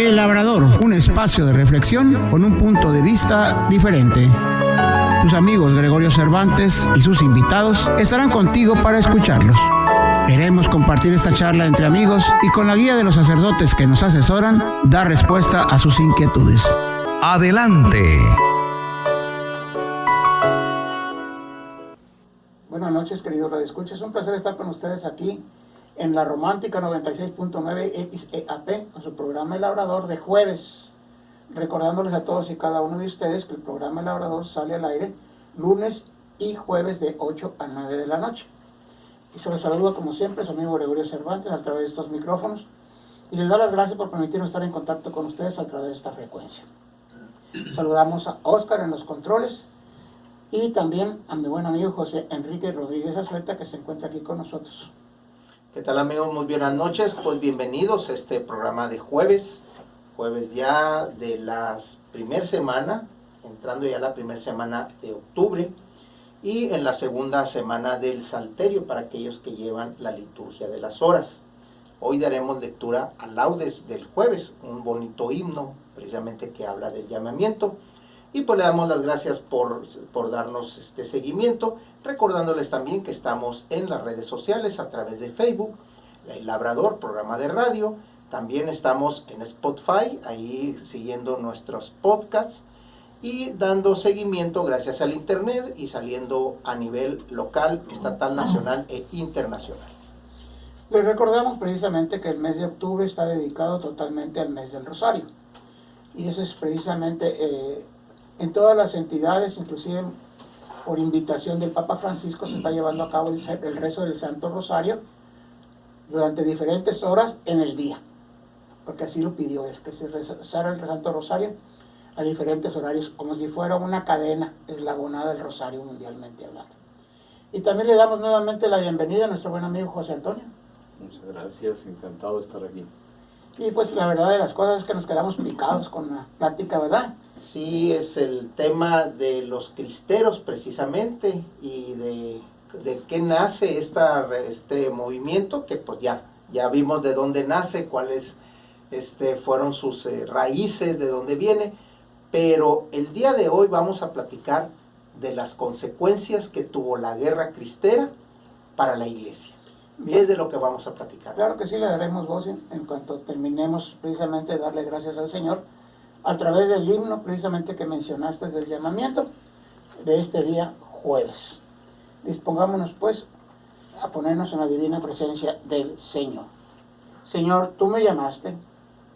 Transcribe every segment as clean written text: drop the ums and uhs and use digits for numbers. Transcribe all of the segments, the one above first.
El Labrador, un espacio de reflexión con un punto de vista diferente. Tus amigos Gregorio Cervantes y sus invitados estarán contigo para escucharlos. Queremos compartir esta charla entre amigos y con la guía de los sacerdotes que nos asesoran, dar respuesta a sus inquietudes. ¡Adelante! Buenas noches, queridos radioescuchas. Es un placer estar con ustedes aquí en la Romántica 96.9 XEAP, con su programa El Labrador de jueves. Recordándoles a todos y cada uno de ustedes que el programa El Labrador sale al aire lunes y jueves de 8 a 9 de la noche. Y se les saluda como siempre su amigo Gregorio Cervantes a través de estos micrófonos y les da las gracias por permitirnos estar en contacto con ustedes a través de esta frecuencia. Saludamos a Oscar en los controles y también a mi buen amigo José Enrique Rodríguez Azueta, que se encuentra aquí con nosotros. ¿Qué tal, amigos? Muy buenas noches, pues bienvenidos a este programa de jueves ya de la primera semana, entrando ya la primera semana de octubre, y en la segunda semana del Salterio para aquellos que llevan la liturgia de las horas. Hoy daremos lectura a Laudes del jueves, un bonito himno precisamente que habla del llamamiento, y pues le damos las gracias por darnos este seguimiento, recordándoles también que estamos en las redes sociales a través de Facebook, El Labrador, programa de radio. También estamos en Spotify, ahí siguiendo nuestros podcasts y dando seguimiento gracias al internet y saliendo a nivel local, estatal, nacional e internacional. Les recordamos precisamente que el mes de octubre está dedicado totalmente al mes del Rosario. Y eso es precisamente en todas las entidades, inclusive por invitación del Papa Francisco, se está llevando a cabo el rezo del Santo Rosario durante diferentes horas en el día. Porque así lo pidió él, que se rezara el Santo Rosario a diferentes horarios, como si fuera una cadena eslabonada del Rosario mundialmente hablando. Y también le damos nuevamente la bienvenida a nuestro buen amigo José Antonio. Muchas gracias, encantado de estar aquí. Y pues la verdad de las cosas es que nos quedamos picados con la plática, ¿verdad? Sí, es el tema de los cristeros precisamente y de qué nace este movimiento, que pues ya vimos de dónde nace, cuáles fueron sus raíces, de dónde viene, pero el día de hoy vamos a platicar de las consecuencias que tuvo la guerra cristera para la iglesia. Y es de lo que vamos a platicar. Claro que sí, le daremos voz en cuanto terminemos precisamente de darle gracias al Señor a través del himno precisamente que mencionaste del llamamiento de este día jueves. Dispongámonos pues a ponernos en la divina presencia del Señor. Señor, tú me llamaste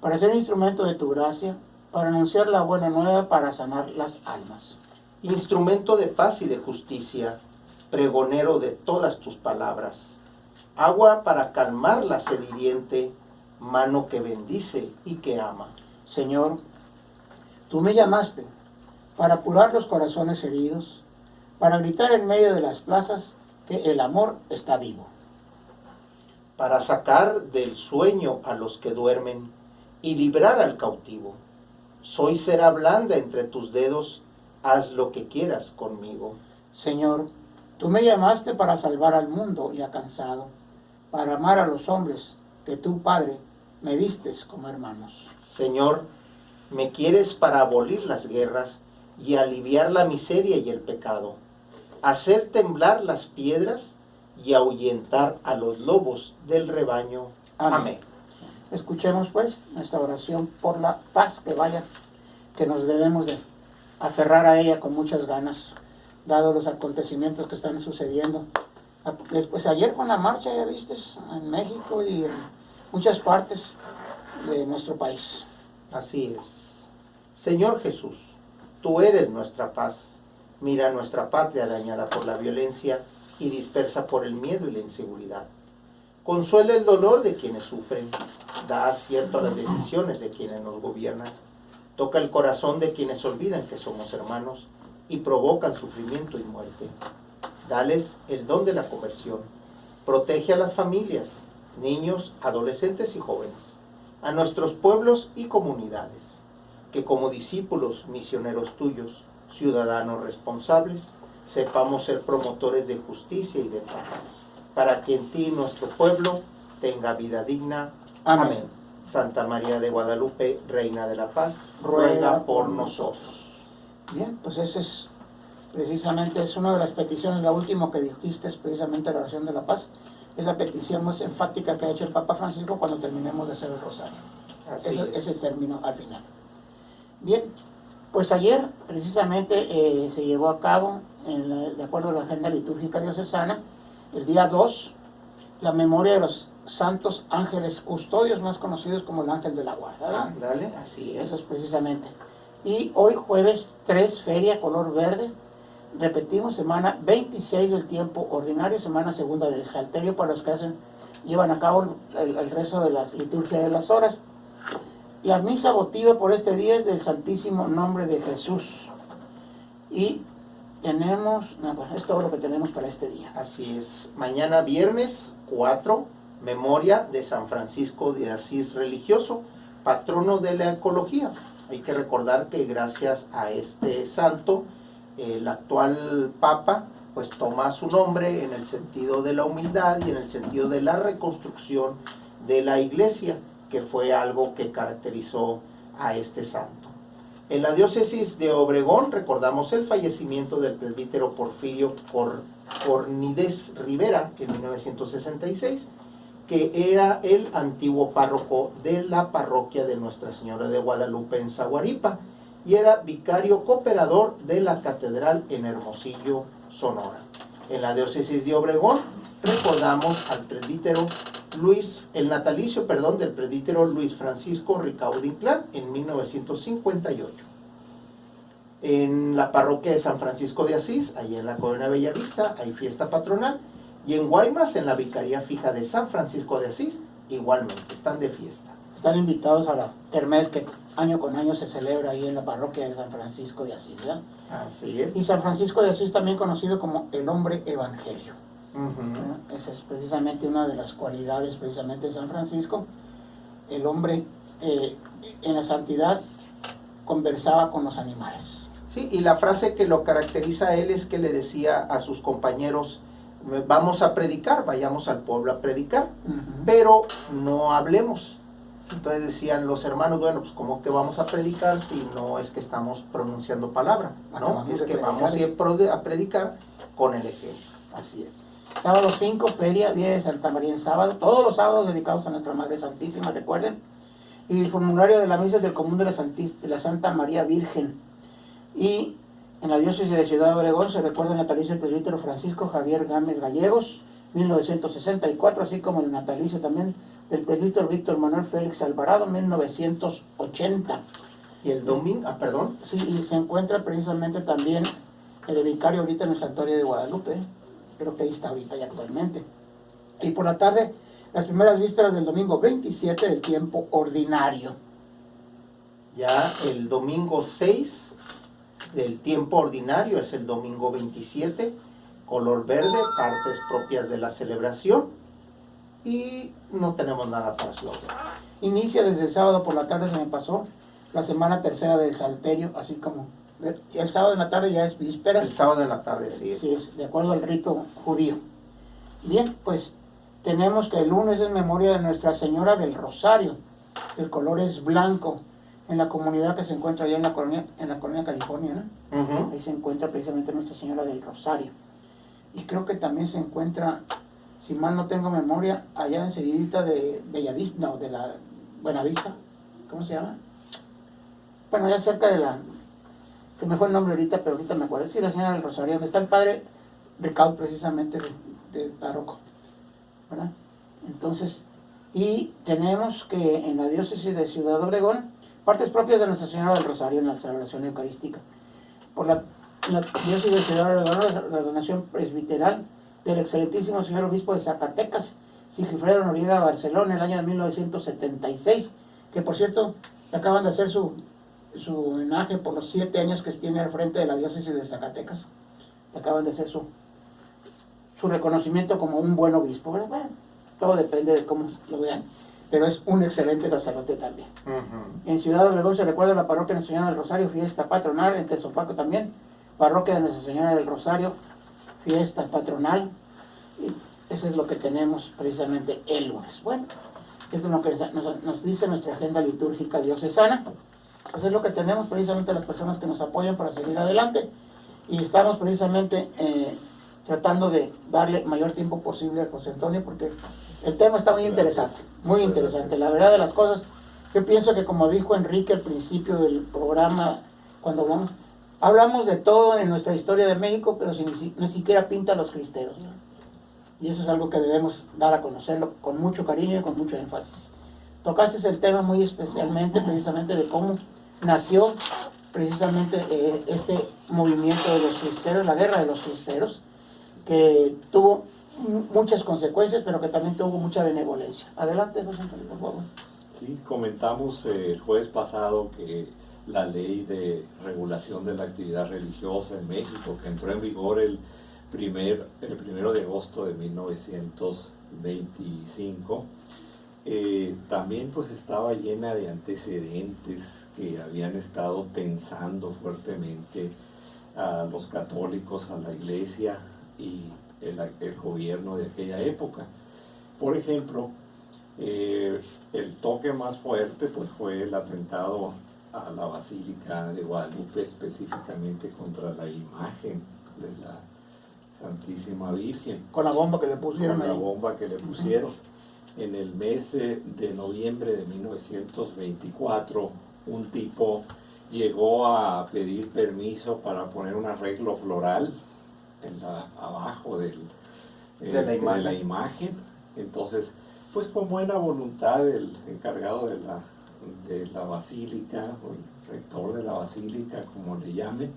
para ser instrumento de tu gracia, para anunciar la buena nueva, para sanar las almas. Instrumento de paz y de justicia, pregonero de todas tus palabras, agua para calmar la sed hiriente, mano que bendice y que ama. Señor, tú me llamaste para curar los corazones heridos, para gritar en medio de las plazas que el amor está vivo. Para sacar del sueño a los que duermen y librar al cautivo. Soy cera blanda entre tus dedos, haz lo que quieras conmigo. Señor, tú me llamaste para salvar al mundo ya cansado, para amar a los hombres que tú, Padre, me distes como hermanos. Señor, me quieres para abolir las guerras y aliviar la miseria y el pecado, hacer temblar las piedras y ahuyentar a los lobos del rebaño. Amén. Escuchemos pues nuestra oración por la paz que nos debemos de aferrar a ella con muchas ganas, dado los acontecimientos que están sucediendo. Después ayer con la marcha, ya viste, en México y en muchas partes de nuestro país. Así es. Señor Jesús, tú eres nuestra paz. Mira nuestra patria dañada por la violencia y dispersa por el miedo y la inseguridad. Consuela el dolor de quienes sufren, da acierto a las decisiones de quienes nos gobiernan, toca el corazón de quienes olvidan que somos hermanos y provocan sufrimiento y muerte. Dales el don de la conversión, protege a las familias, niños, adolescentes y jóvenes, a nuestros pueblos y comunidades, que como discípulos misioneros tuyos, ciudadanos responsables, sepamos ser promotores de justicia y de paz, para que en ti nuestro pueblo tenga vida digna. Amén. Santa María de Guadalupe, Reina de la Paz, ruega por nosotros. Bien, pues ese es precisamente es una de las peticiones, la última que dijiste es precisamente la oración de la paz. Es la petición más enfática que ha hecho el Papa Francisco cuando terminemos de hacer el rosario. Así es. Ese término al final. Bien, pues ayer precisamente se llevó a cabo, de acuerdo a la agenda litúrgica diocesana, el día 2, la memoria de los santos ángeles custodios, más conocidos como el ángel de la guarda, ¿verdad? Dale, así es. Eso es precisamente. Y hoy jueves 3, feria color verde. Repetimos, semana 26 del tiempo ordinario, semana segunda del Salterio para los que llevan a cabo el rezo de la liturgia de las horas. La misa votiva por este día es del Santísimo Nombre de Jesús. Y tenemos, es todo lo que tenemos para este día. Así es. Mañana viernes 4, memoria de San Francisco de Asís religioso, patrono de la ecología. Hay que recordar que gracias a este santo, el actual Papa pues toma su nombre en el sentido de la humildad y en el sentido de la reconstrucción de la iglesia, que fue algo que caracterizó a este santo. En la diócesis de Obregón recordamos el fallecimiento del presbítero Porfirio Cornides Rivera en 1966, que era el antiguo párroco de la parroquia de Nuestra Señora de Guadalupe en Zaguaripa y era vicario cooperador de la catedral en Hermosillo, Sonora. En la diócesis de Obregón recordamos al presbítero el natalicio del presbítero Luis Francisco Ricaud Inclán en 1958. En la parroquia de San Francisco de Asís, allí en la Colonia Bellavista, hay fiesta patronal. Y en Guaymas, en la Vicaría Fija de San Francisco de Asís, igualmente, están de fiesta. Están invitados a la kermés que año con año se celebra ahí en la parroquia de San Francisco de Asís, ¿verdad? Así es. Y San Francisco de Asís también conocido como el hombre evangelio. Uh-huh. Esa es precisamente una de las cualidades precisamente de San Francisco. El hombre en la santidad conversaba con los animales. Sí, y la frase que lo caracteriza a él es que le decía a sus compañeros: vamos a predicar, vayamos al pueblo a predicar, pero no hablemos. Entonces decían los hermanos, bueno, pues ¿cómo que vamos a predicar si no es que estamos pronunciando palabra? ¿No? Es que vamos a ir a predicar con el ejemplo. Así es. Sábado 5, feria, día de Santa María en sábado, todos los sábados dedicados a Nuestra Madre Santísima, recuerden. Y el formulario de la misa del común de la Santa María Virgen. Y en la diócesis de Ciudad Obregón se recuerda el natalicio del presbítero Francisco Javier Gámez Gallegos, 1964, así como el natalicio también del presbítero Víctor Manuel Félix Alvarado, 1980. Y el domingo, perdón. Sí, y se encuentra precisamente también el vicario ahorita en el Santuario de Guadalupe, creo que ahí está ahorita y actualmente. Y por la tarde, las primeras vísperas del domingo 27 del tiempo ordinario. Ya el domingo 6 del tiempo ordinario es el domingo 27, color verde, partes propias de la celebración, y no tenemos nada para su obra. Inicia desde el sábado por la tarde, se me pasó, la semana tercera del Salterio, así como el sábado en la tarde ya es víspera. El sábado en la tarde, sí es. Sí, es de acuerdo al rito judío. Bien, pues tenemos que el lunes es memoria de Nuestra Señora del Rosario, el color es blanco, en la comunidad que se encuentra allá en la colonia California, ¿no? Uh-huh. Ahí se encuentra precisamente Nuestra Señora del Rosario. Y creo que también se encuentra, si mal no tengo memoria, allá enseguidita de Bellavista, no, de la Buenavista, ¿cómo se llama? Bueno, allá cerca de se me fue el nombre ahorita, pero ahorita me acuerdo. Sí, la Señora del Rosario, donde está el padre Ricaud precisamente de párroco, ¿verdad? Entonces, y tenemos que en la diócesis de Ciudad Obregón, partes propias de Nuestra Señora del Rosario en la celebración eucarística. En la diócesis de Ciudad Obregón, la donación presbiteral del excelentísimo señor obispo de Zacatecas, Sigifredo Noriega Barcelona, en el año de 1976, que por cierto, acaban de hacer su homenaje por los 7 años que tiene al frente de la diócesis de Zacatecas. Acaban de hacer su reconocimiento como un buen obispo. Bueno, todo depende de cómo lo vean, pero es un excelente sacerdote también. Uh-huh. En Ciudad Obregón se recuerda la parroquia de Nuestra Señora del Rosario, fiesta patronal. En Tezopaco también, parroquia de Nuestra Señora del Rosario, fiesta patronal. Y eso es lo que tenemos precisamente el lunes. Bueno, Esto es lo que nos dice nuestra agenda litúrgica diocesana. Pues es lo que tenemos precisamente las personas que nos apoyan para seguir adelante. Y estamos precisamente tratando de darle mayor tiempo posible a José Antonio, porque el tema está muy interesante, muy interesante. La verdad de las cosas, yo pienso que como dijo Enrique al principio del programa, cuando hablamos de todo en nuestra historia de México, pero ni siquiera pinta a los cristeros, ¿no? Y eso es algo que debemos dar a conocerlo con mucho cariño y con mucho énfasis. Tocaste el tema muy especialmente, precisamente de cómo nació precisamente este movimiento de los cristeros, la guerra de los cristeros, que tuvo muchas consecuencias, pero que también tuvo mucha benevolencia. Adelante, José Antonio, por favor. Sí, comentamos el jueves pasado que la ley de regulación de la actividad religiosa en México, que entró en vigor el 1 de agosto de 1925, también pues estaba llena de antecedentes que habían estado tensando fuertemente a los católicos, a la iglesia y el gobierno de aquella época. Por ejemplo, el toque más fuerte pues fue el atentado a la Basílica de Guadalupe, específicamente contra la imagen de la Santísima Virgen. Con la bomba que le pusieron Con la ahí. bomba que le pusieron. En el mes de noviembre de 1924, un tipo llegó a pedir permiso para poner un arreglo floral abajo de la imagen. Entonces, pues con buena voluntad el encargado de la basílica, o el rector de la basílica, como le llamen,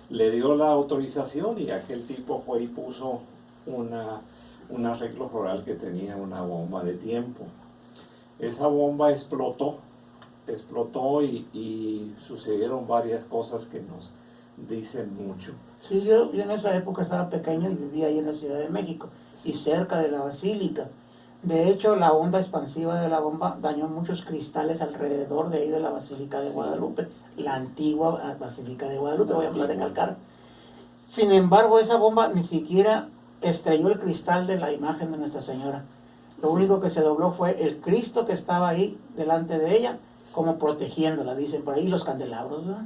le dio la autorización y aquel tipo fue y puso un arreglo floral que tenía una bomba de tiempo. Esa bomba explotó y sucedieron varias cosas que nos dicen mucho. Sí, yo en esa época estaba pequeño y vivía ahí en la Ciudad de México, y cerca de la basílica. De hecho, la onda expansiva de la bomba dañó muchos cristales alrededor de ahí de la Basílica de Guadalupe, la antigua Basílica de Guadalupe, voy a recalcar. Sin embargo, esa bomba ni siquiera estrelló el cristal de la imagen de Nuestra Señora. Lo único que se dobló fue el Cristo que estaba ahí delante de ella, como protegiéndola, dicen por ahí los candelabros, ¿verdad?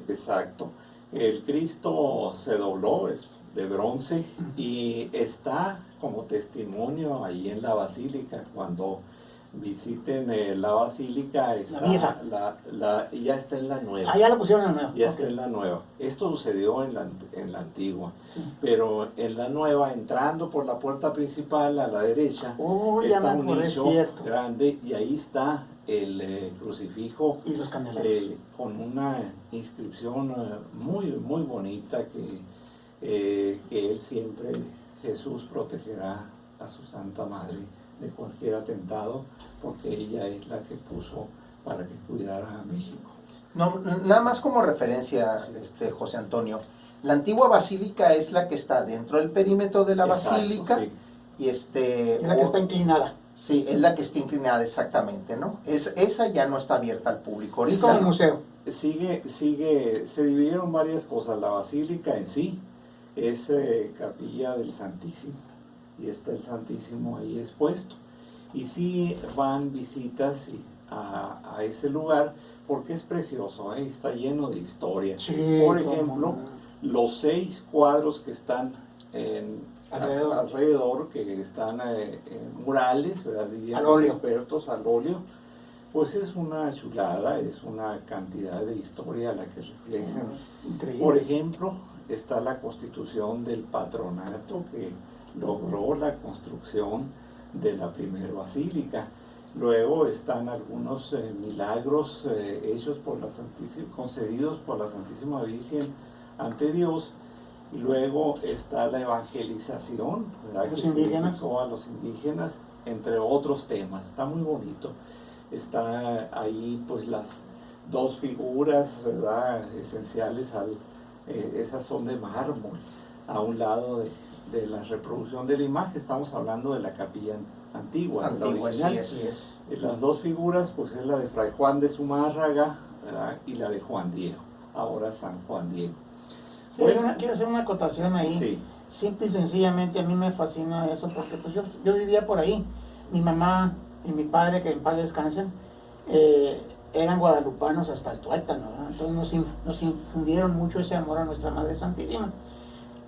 Exacto. El Cristo se dobló, es de bronce, y está como testimonio ahí en la basílica. Cuando visiten la basílica, está la vieja. Ya está en la nueva. Ah, ya la pusieron en la nueva. Ya está en la nueva. Esto sucedió en la antigua, Sí. pero en la nueva, entrando por la puerta principal a la derecha, Ya está me un acordé, nicho cierto. grande y ahí está el crucifijo Y los candelabros. con una inscripción muy, muy bonita que él siempre, Jesús, protegerá a su Santa Madre de cualquier atentado, porque ella es la que puso para que cuidara a México. No, nada más como referencia, José Antonio, la antigua basílica es la que está dentro del perímetro de la Exacto, basílica, sí. y Es la que está inclinada. Sí, es la que está inclinada exactamente, ¿no? Esa ya no está abierta al público Es ahorita. como el museo. Se dividieron varias cosas. La basílica en sí es capilla del Santísimo, y está el Santísimo ahí expuesto. Y sí van visitas a ese lugar, porque es precioso, está lleno de historia. Sí, Por ejemplo, los 6 cuadros que están alrededor, que están murales, ¿verdad? Dirían Al los óleo. expertos, al óleo, pues es una chulada, es una cantidad de historia la que reflejan. Increíble. Por ejemplo, está la constitución del patronato que logró la construcción de la primera basílica. Luego están algunos milagros hechos por concedidos por la Santísima Virgen ante Dios. Y luego está la evangelización, ¿verdad? Los que indígenas. significó a los indígenas, entre otros temas. Está muy bonito. Está ahí pues las 2 figuras, ¿verdad?, esenciales, esas son de mármol, a un lado de la reproducción de la imagen. Estamos hablando de la capilla antigua, la original. Sí, es. Las 2 figuras pues es la de Fray Juan de Zumárraga, ¿verdad?, y la de Juan Diego, ahora San Juan Diego. Sí, Bueno, quiero hacer una acotación ahí. sí. Simple y sencillamente a mí me fascina eso, porque pues yo vivía por ahí. Mi mamá y mi padre, que en paz descansen, eran guadalupanos hasta el tuétano, ¿no? Entonces nos infundieron mucho ese amor a nuestra Madre Santísima.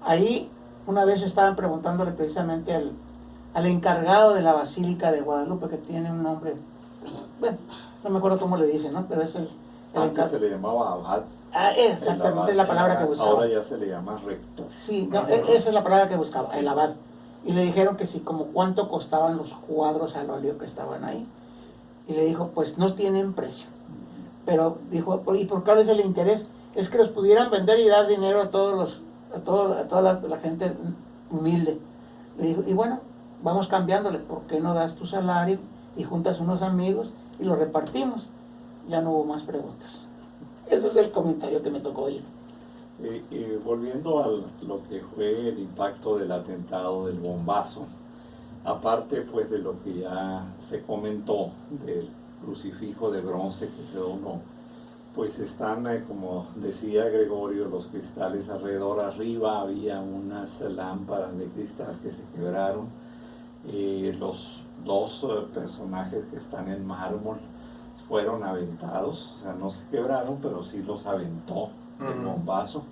Ahí una vez estaban preguntándole precisamente al encargado de la Basílica de Guadalupe, que tiene un nombre, bueno, no me acuerdo cómo le dicen, ¿no? Pero es el Antes se le llamaba abad. Ah, exactamente, es la palabra que buscaba. Ahora ya se le llama rector. Sí, no, esa es la palabra que buscaba, Sí. el abad. Y le dijeron que sí, como cuánto costaban los cuadros al óleo que estaban ahí. Y le dijo, pues no tienen precio. Pero dijo, ¿y por cuál es el interés? Es que los pudieran vender y dar dinero a toda la gente humilde. Le dijo, y bueno, vamos cambiándole, ¿por qué no das tu salario y juntas unos amigos y lo repartimos? Ya no hubo más preguntas. Ese es el comentario que me tocó oír. Y volviendo a lo que fue el impacto del atentado del bombazo, aparte pues de lo que ya se comentó del crucifijo de bronce que se donó, pues están, como decía Gregorio, los cristales alrededor. Arriba había unas lámparas de cristal que se quebraron. Los dos personajes que están en mármol fueron aventados, o sea, no se quebraron, pero sí los aventó el bombazo.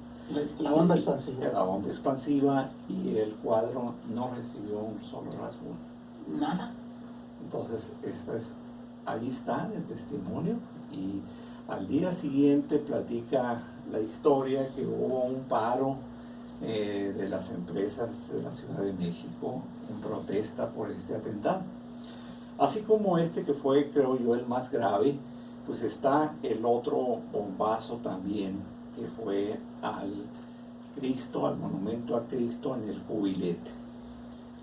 La onda expansiva. La onda expansiva, y el cuadro no recibió un solo rasguño. Nada. Entonces, ahí está el testimonio, y al día siguiente platica la historia que hubo un paro de las empresas de la Ciudad de México en protesta por este atentado. Así como este, que fue, creo yo, el más grave, pues está el otro bombazo también, que fue al Cristo, al monumento a Cristo en el Cubilete,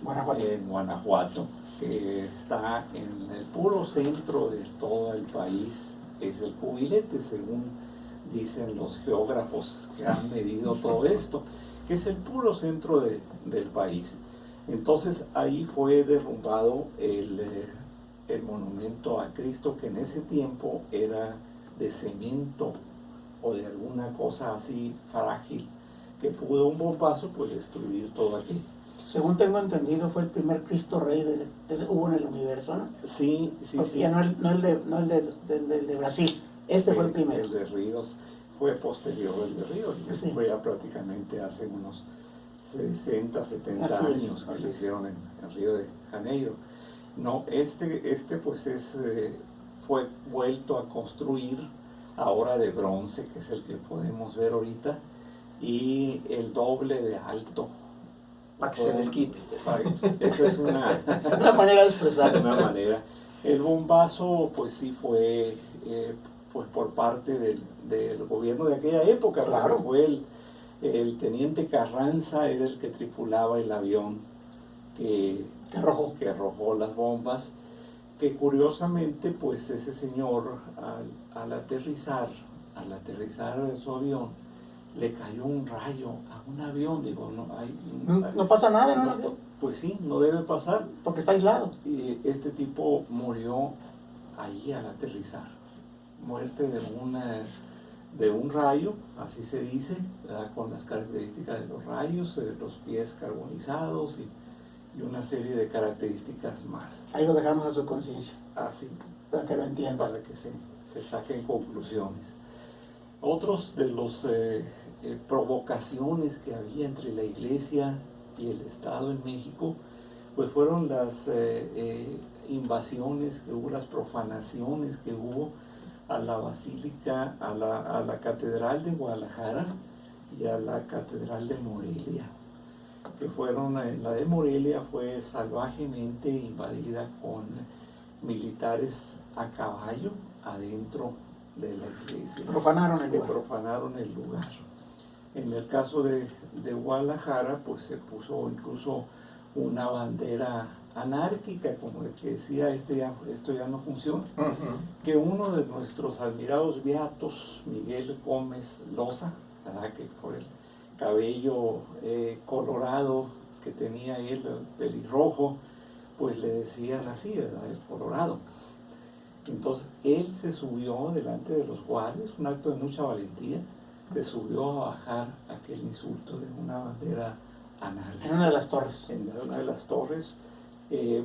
Guanajuato. en Guanajuato, que está en el puro centro de todo el país. Es el Cubilete, según dicen los geógrafos que han medido todo esto, que es el puro centro del país. Entonces ahí fue derrumbado el monumento a Cristo, que en ese tiempo era de cemento o de alguna cosa así frágil, que pudo un bombazo pues destruir todo aquello. Según tengo entendido, fue el primer Cristo Rey que hubo en el universo, ¿no? Sí, sí, Porque sí. ya no el de Brasil. Este fue el primero. El de Ríos fue posterior al de Ríos, Sí. fue ya prácticamente hace unos 60, 70 Así es, años que así se es. hicieron en Río de Janeiro. No, este pues fue vuelto a construir, ahora de bronce, que es el que podemos ver ahorita, y el doble de alto. Para que se les quite. Esa es una Una manera de expresar. una manera. El bombazo pues sí fue pues por parte del gobierno de aquella época. Claro. Fue el teniente Carranza, era el que tripulaba el avión que arrojó las bombas, que curiosamente pues ese señor al aterrizar su avión, le cayó un rayo a un avión. Digo, No pasa nada, ¿no? Pues sí, no debe pasar. Porque está aislado. Y este tipo murió ahí al aterrizar. Muerte de un rayo, así se dice, ¿verdad? Con las características de los rayos, los pies carbonizados y una serie de características más. Ahí lo dejamos a su conciencia, Así, para que lo entienda. para que se saquen conclusiones. Otros de los provocaciones que había entre la Iglesia y el Estado en México, pues fueron las invasiones que hubo, las profanaciones que hubo a la Basílica, a la Catedral de Guadalajara y a la Catedral de Morelia, que fueron, la de Morelia fue salvajemente invadida con militares a caballo adentro de la iglesia. Profanaron el Que lugar. profanaron el lugar. En el caso de Guadalajara, pues se puso incluso una bandera anárquica, como el que decía, esto ya no funciona. Que uno de nuestros admirados beatos, Miguel Gómez Loza, ¿verdad? Que por el cabello colorado que tenía él, el pelirrojo, pues le decían así, ¿verdad? El colorado. Entonces él se subió delante de los guardias, un acto de mucha valentía, se subió a bajar aquel insulto de una bandera anárquica. En una de las torres. En una de las torres,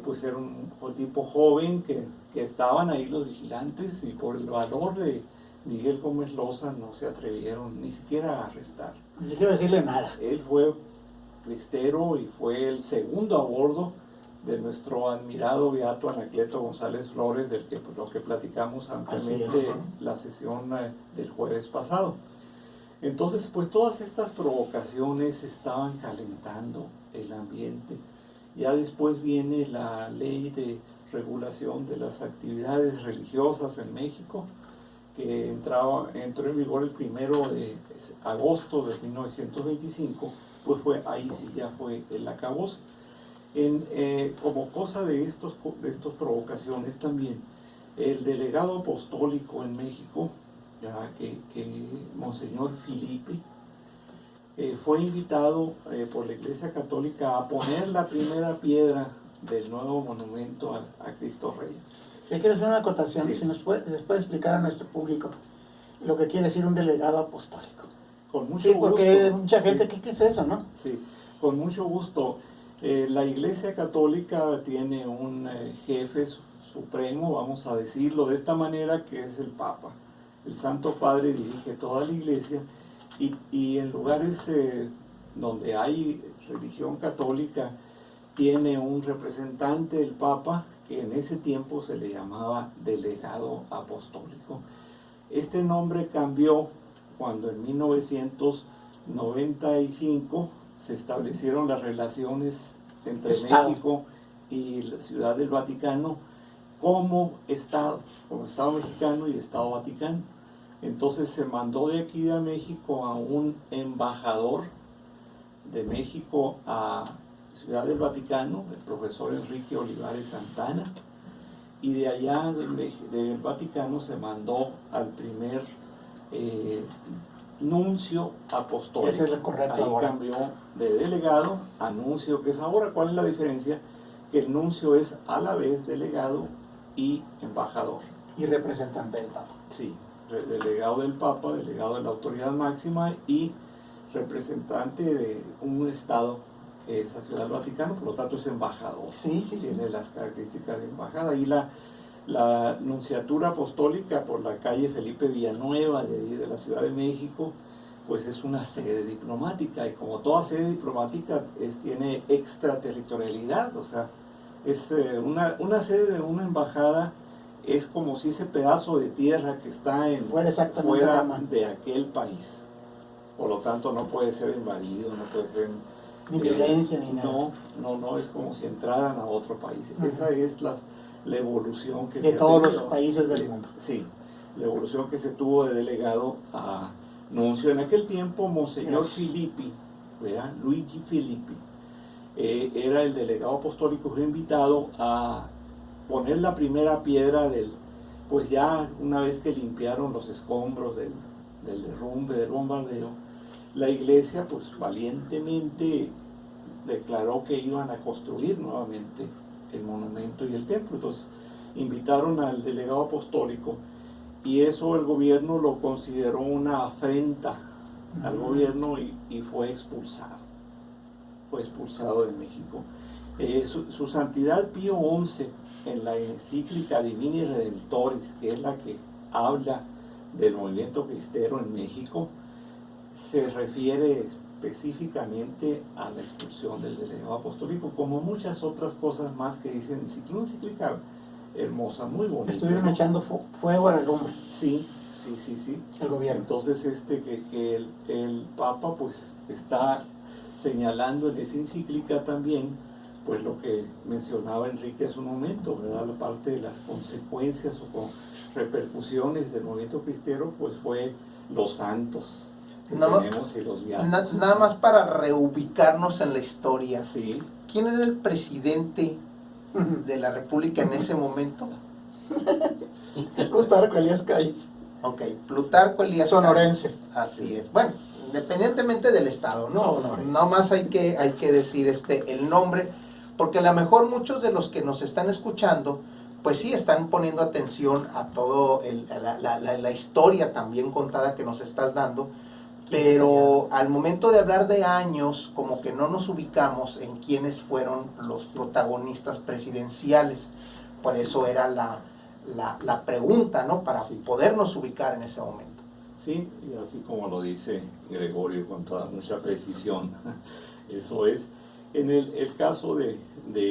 pues era un tipo joven que estaban ahí los vigilantes y por el valor de Miguel Gómez Loza no se atrevieron ni siquiera a arrestar. Ni siquiera decirle nada. Él fue cristero y fue el segundo a bordo de nuestro admirado beato Anacleto González Flores, del que pues, lo que platicamos ampliamente la sesión del jueves pasado. Entonces, pues todas estas provocaciones estaban calentando el ambiente. Ya después viene la ley de regulación de las actividades religiosas en México, que entró en vigor el 1 de agosto de 1925, pues ahí sí ya fue el acabose. Como cosa de estos provocaciones también, el delegado apostólico en México, ya que Monseñor Filippi, fue invitado por la Iglesia Católica a poner la primera piedra del nuevo monumento a Cristo Rey. Yo quiero hacer una acotación, Sí. si les puede explicar a nuestro público lo que quiere decir un delegado apostólico. Con mucho Sí, porque gusto. mucha gente, Sí. ¿qué es eso, no? Sí, con mucho gusto. La Iglesia Católica tiene un jefe supremo, vamos a decirlo de esta manera, que es el Papa. El Santo Padre dirige toda la Iglesia y en lugares donde hay religión católica tiene un representante del Papa que en ese tiempo se le llamaba delegado apostólico. Este nombre cambió cuando en 1995 se establecieron las relaciones entre Estado. México y la Ciudad del Vaticano como Estado mexicano y Estado Vaticano. Entonces se mandó de aquí de México a un embajador de México a Ciudad del Vaticano, el profesor Enrique Olivares Santana, y de allá del Vaticano se mandó al primer nuncio apostólico. Ese es el correcto Ahí ahora. cambió de delegado a nuncio, que es ahora. ¿Cuál es la diferencia? Que el nuncio es a la vez delegado y embajador. Y representante del Papa. Sí, delegado del Papa, delegado de la autoridad máxima y representante de un estado que es la Ciudad del Vaticano, por lo tanto es embajador. Sí, sí, sí. Tiene las características de embajada. Y la nunciatura apostólica por la calle Felipe Villanueva de la Ciudad de México, pues es una sede diplomática, y como toda sede diplomática tiene extraterritorialidad, o sea, es una sede de una embajada es como si ese pedazo de tierra que está Fuera Roma. de aquel país. Por lo tanto no puede ser invadido, no puede ser Ni violencia, ni nada. No, es como si entraran a otro país. Esa es la evolución que De se ha todos tenido. los países del mundo. Sí, la evolución que se tuvo de delegado a nuncio. En aquel tiempo, Monseñor Filippi, ¿verdad? Luigi Filippi, era el delegado apostólico, fue invitado a poner la primera piedra pues ya una vez que limpiaron los escombros del derrumbe, del bombardeo, la iglesia pues valientemente declaró que iban a construir nuevamente el monumento y el templo. Entonces invitaron al delegado apostólico y eso el gobierno lo consideró una afrenta al gobierno y fue expulsado de México. Su Santidad Pío XI, en la encíclica Divini Redemptoris, que es la que habla del movimiento cristero en México, se refiere específicamente a la expulsión del delegado apostólico, como muchas otras cosas más que dicen una encíclica hermosa, muy bonita. Estuvieron echando fuego a la lumbre. Sí, el gobierno. Entonces que el Papa pues está señalando en esa encíclica también pues lo que mencionaba Enrique hace un momento, ¿verdad? La parte de las consecuencias o repercusiones del movimiento cristero pues fue los santos que tenemos y los beatos. Nada más para reubicarnos en la historia. Sí. ¿Quién era el presidente de la República en ese momento? Plutarco Elías Calles. Ok, Plutarco Elías Sonorense. Calles. Así es. Bueno, independientemente del estado, ¿no? Sonorense. No más hay que decir el nombre, porque a lo mejor muchos de los que nos están escuchando, pues sí están poniendo atención a todo la historia también contada que nos estás dando, pero al momento de hablar de años, como que no nos ubicamos en quiénes fueron los protagonistas presidenciales. Por eso era la pregunta, ¿no? Para Sí. podernos ubicar en ese momento. Sí, y así como lo dice Gregorio con toda mucha precisión, eso es. En el caso de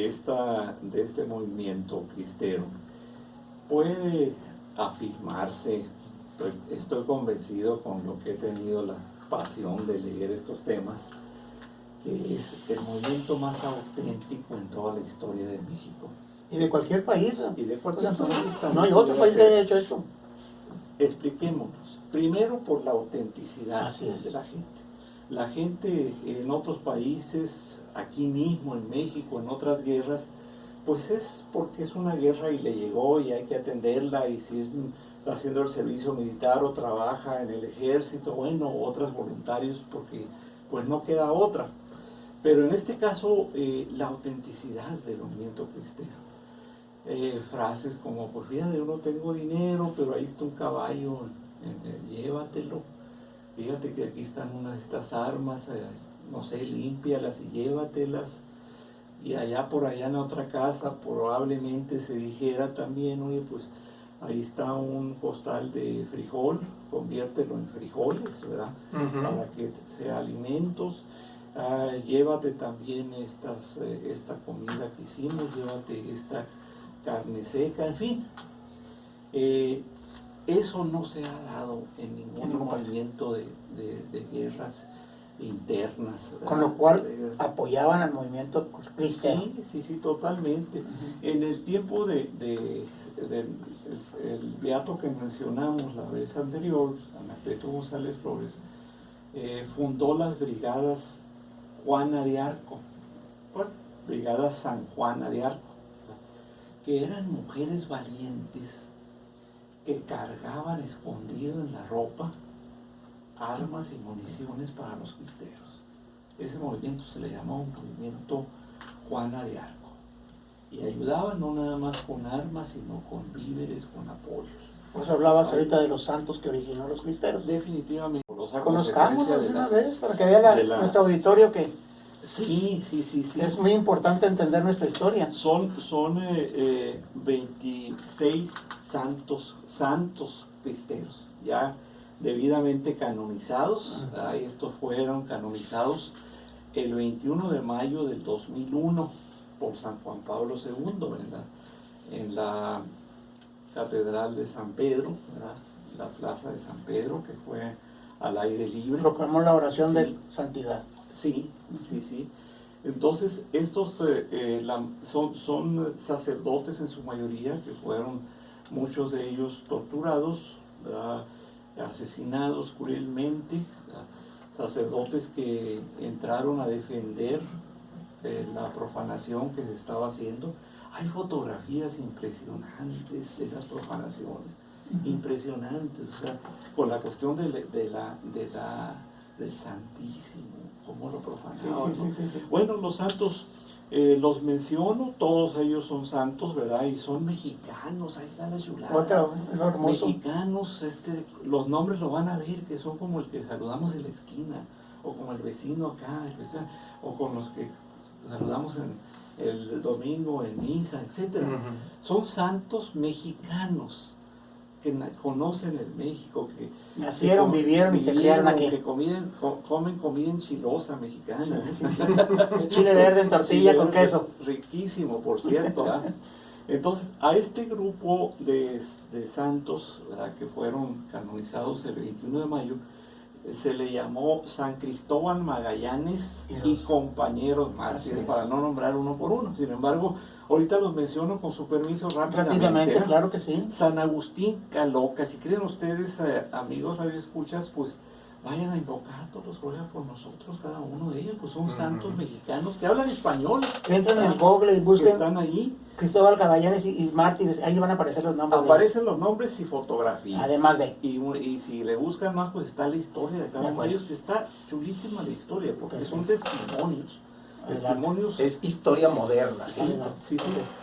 este movimiento cristero, puede afirmarse, estoy convencido con lo que he tenido la pasión de leer estos temas, que es el movimiento más auténtico en toda la historia de México. Y de cualquier país. Y de cualquier país también No hay otro pudiera país que ser. haya hecho esto. Expliquémonos. Primero por la autenticidad Así es. de la gente. La gente en otros países, aquí mismo en México, en otras guerras, pues es porque es una guerra y le llegó y hay que atenderla, y si está haciendo el servicio militar o trabaja en el ejército, bueno, otras voluntarios, porque pues no queda otra. Pero en este caso, la autenticidad del movimiento cristero. Frases como, pues fíjate, yo no tengo dinero, pero ahí está un caballo, llévatelo. Fíjate que aquí están unas de estas armas, no sé, límpialas y llévatelas. Y allá por allá en otra casa probablemente se dijera también, oye, pues ahí está un costal de frijol, conviértelo en frijoles, ¿verdad? Para que sea alimentos. Llévate también esta comida que hicimos, llévate esta carne seca, en fin. Eso no se ha dado en ningún movimiento de guerras internas, ¿verdad? Con lo cual apoyaban al movimiento cristero. Sí, totalmente. En el tiempo del beato que mencionamos la vez anterior, Anacleto González Flores, fundó las brigadas Juana de Arco, brigada San Juana de Arco, que eran mujeres valientes que cargaban escondido en la ropa armas y municiones para los cristeros. Ese movimiento se le llamó movimiento Juana de Arco, y ayudaban no nada más con armas, sino con víveres, con apoyos. Pues hablabas ahorita de los santos que originó los cristeros. Definitivamente. Conozcámoslos de una vez para que vea nuestro auditorio que Sí. es muy importante entender nuestra historia. Son 26 santos cristeros, ya debidamente canonizados. Estos fueron canonizados el 21 de mayo del 2001 por San Juan Pablo II en la Catedral de San Pedro, ¿verdad? La plaza de San Pedro, que fue al aire libre. Proclamó la oración Sí. de santidad. Sí. Entonces, estos son sacerdotes en su mayoría, que fueron muchos de ellos torturados, ¿verdad? Asesinados cruelmente, ¿verdad? Sacerdotes que entraron a defender la profanación que se estaba haciendo. Hay fotografías impresionantes de esas profanaciones, impresionantes, o sea, con la cuestión del Santísimo, cómo lo profanaban. Sí. Bueno, los santos los menciono, todos ellos son santos, ¿verdad? Y son mexicanos, ahí está la chulada. Otra, lo hermoso. Mexicanos, los nombres lo van a ver, que son como el que saludamos en la esquina, o como el vecino acá, o con los que saludamos el domingo en misa, etc. Son santos mexicanos que conocen el México, que nacieron, vivieron y se criaron aquí. que comen comida enchilosa mexicana. Sí. Chile verde en tortilla Chile con verde, queso. riquísimo, por cierto, ¿verdad? Entonces, a este grupo de santos, ¿verdad?, que fueron canonizados el 21 de mayo, se le llamó San Cristóbal Magallanes y compañeros mártires, para no nombrar uno por uno. Sin embargo, ahorita los menciono con su permiso rápidamente. Claro que sí. San Agustín Caloca. Si creen ustedes, amigos radioescuchas, pues vayan a invocarlos, ruega por nosotros, cada uno de ellos, pues son santos mexicanos que hablan español. Entren en el Google y Que busquen están ahí. Cristóbal Magallanes y mártires, ahí van a aparecer los nombres. Aparecen los nombres y fotografías. Además de. Y si le buscan más, pues está la historia de cada uno de ellos, que está chulísima la historia, porque son testimonios. Testimonios. Es historia moderna. Sí.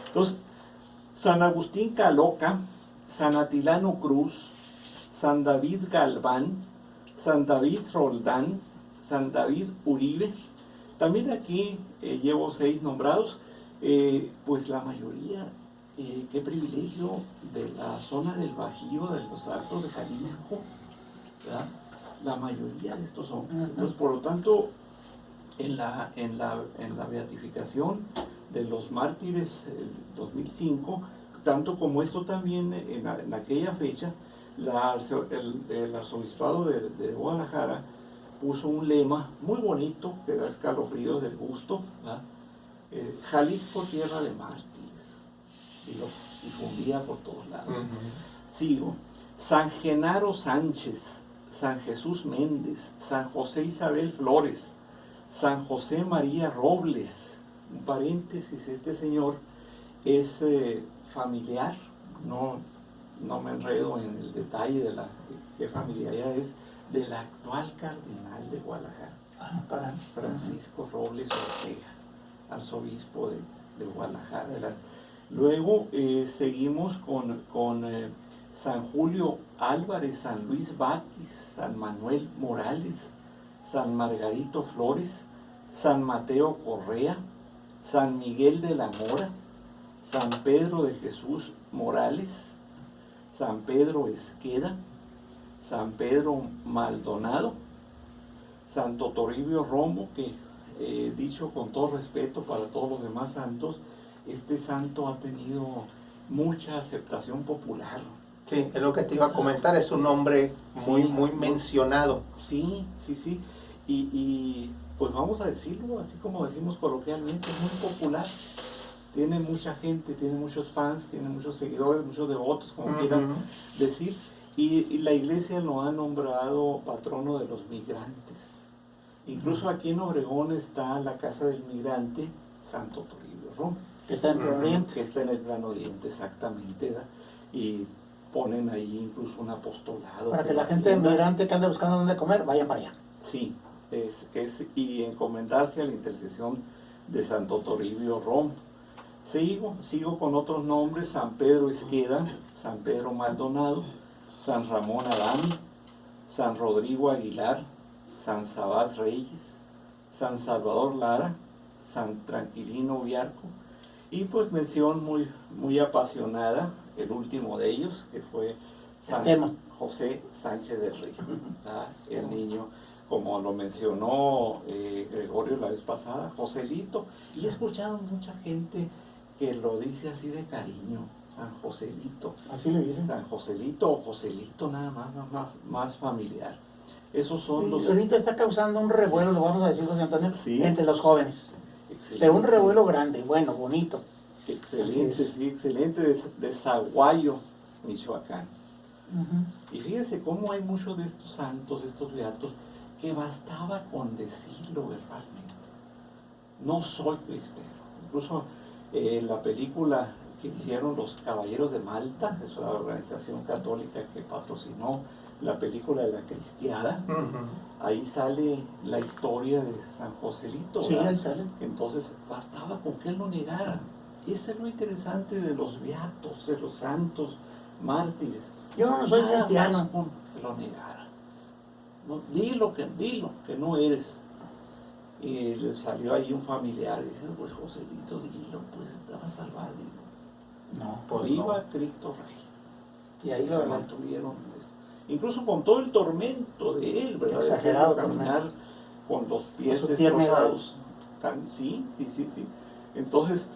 Entonces, San Agustín Caloca, San Atilano Cruz, San David Galván, San David Roldán, San David Uribe. También aquí llevo 6 nombrados, pues la mayoría, qué privilegio, de la zona del Bajío, de los Altos de Jalisco, ¿verdad? La mayoría de estos hombres. Entonces, por lo tanto, en la beatificación de los mártires el 2005, tanto como esto también en aquella fecha, el arzobispado de Guadalajara puso un lema muy bonito que da escalofríos del gusto, ¿verdad? Jalisco, tierra de mártires, y lo difundía por todos lados. Sigo. San Genaro Sánchez, San Jesús Méndez, San José Isabel Flores, San José María Robles. Un paréntesis, este señor es familiar, no me enredo en el detalle de qué familiaridad es, del actual cardenal de Guadalajara, Francisco Robles Ortega, arzobispo de Guadalajara. Luego seguimos con San Julio Álvarez, San Luis Batis, San Manuel Morales, San Margarito Flores, San Mateo Correa, San Miguel de la Mora, San Pedro de Jesús Morales, San Pedro Esqueda, San Pedro Maldonado, Santo Toribio Romo, que dicho con todo respeto para todos los demás santos, este santo ha tenido mucha aceptación popular. Sí, es lo que te iba a comentar, es un nombre muy mencionado. Sí. Y pues vamos a decirlo, así como decimos coloquialmente, es muy popular. Tiene mucha gente, tiene muchos fans, tiene muchos seguidores, muchos devotos, como quieran decir. Y la iglesia lo ha nombrado patrono de los migrantes. Incluso aquí en Obregón está la Casa del Migrante, Santo Toribio Romo. Que está en el Plano Oriente. Que está en el Plano Oriente, exactamente, ¿verdad? Y ponen ahí incluso un apostolado. Para que la gente migrante que anda buscando dónde comer, vayan para allá. Sí, y encomendarse a la intercesión de Santo Toribio Romo. Sigo con otros nombres: San Pedro Esqueda, San Pedro Maldonado, San Ramón Adami, San Rodrigo Aguilar, San Sabás Reyes, San Salvador Lara, San Tranquilino Viarco, y pues mención muy apasionada, el último de ellos, que fue San José Sánchez del Río, el niño, como lo mencionó Gregorio la vez pasada, Joselito, y he escuchado mucha gente que lo dice así de cariño, San Joselito. Así le dicen. San Joselito o Joselito, nada más familiar. Esos son los... Ahorita está causando un revuelo, lo vamos a decir, José Antonio, entre los jóvenes. Excelente. De un revuelo grande, bueno, bonito. Excelente, sí, excelente, de Zaguayo, Michoacán. Y fíjense cómo hay muchos de estos santos, de estos beatos, que bastaba con decirlo verbalmente. No soy cristiano. Incluso la película que hicieron los Caballeros de Malta, es una organización católica que patrocinó la película de la Cristiada, ahí sale la historia de San Joselito. Sí, ahí sale. Entonces bastaba con que él lo negara. Eso es lo interesante de los beatos, de los santos mártires. Yo no soy cristiano. Más con que lo negara. No, dilo que no eres. Y le salió ahí un familiar y dice: pues Joselito, dilo, pues te va a salvar, dilo. No, pues viva no. Cristo Rey. Y ahí se mantuvieron, incluso con todo el tormento de él, ¿verdad? Exagerado de caminar tormento. Con los pies destrozados. Sí. Entonces,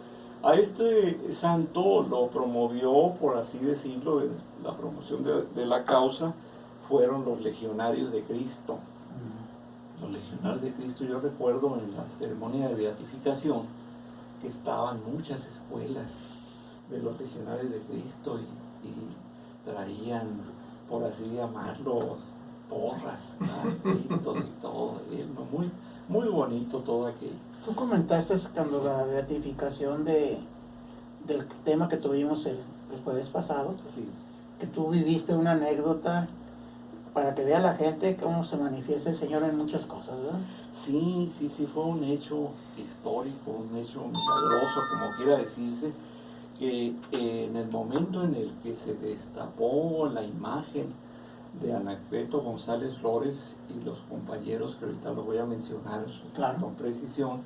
a este santo lo promovió, por así decirlo, la promoción de la causa fueron los legionarios de Cristo. Los legionarios de Cristo, yo recuerdo en la ceremonia de beatificación que estaban muchas escuelas de los legionarios de Cristo y traían, por así llamarlo, porras, gritos y todo, muy bonito todo aquello. Tú comentaste cuando la beatificación del tema que tuvimos el jueves pasado, sí, que tú viviste una anécdota para que vea la gente cómo se manifiesta el Señor en muchas cosas, ¿verdad? Sí, fue un hecho histórico, un hecho milagroso, como quiera decirse, que en el momento en el que se destapó la imagen de Anacleto González Flores y los compañeros que ahorita los voy a mencionar Claro. con precisión,